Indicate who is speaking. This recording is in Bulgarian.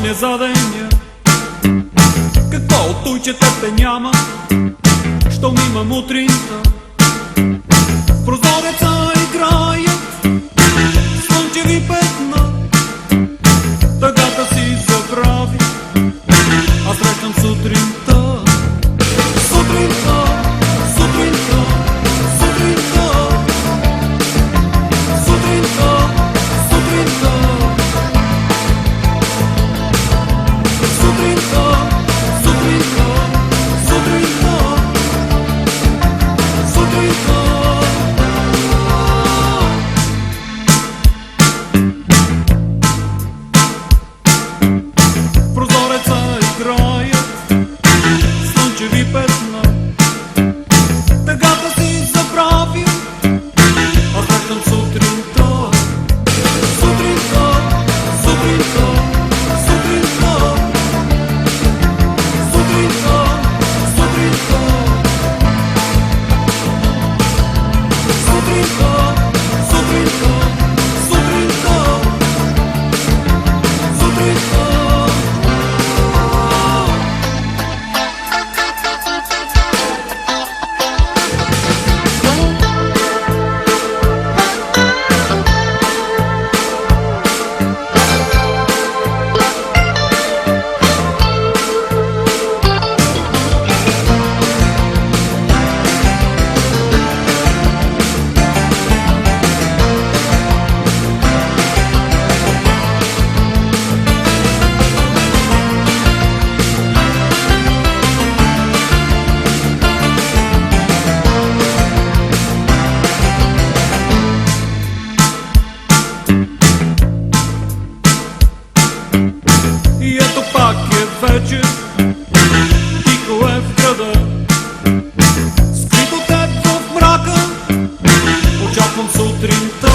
Speaker 1: спомня за деня. Какво от той, че тебе няма, щом имам утринта. В прозореца играят слънчеви петна. Тъгата си забрави, а срещам сутринта. Сутринта, сутринта, сутринта, сутринта, сутринта, сутринта, сутринта, сутринта, сутринта. В прозореца играят слънчеви петна. Тъгата си забравил, а срещам сутринта. Сутринта, сутринта, сутринта, сутринта, сутринта, сутринта, сутринта, сутринта, сутринта. И ето пак е вечер, тихо е в града. Скрито теб в мрака, очаквам сутринта.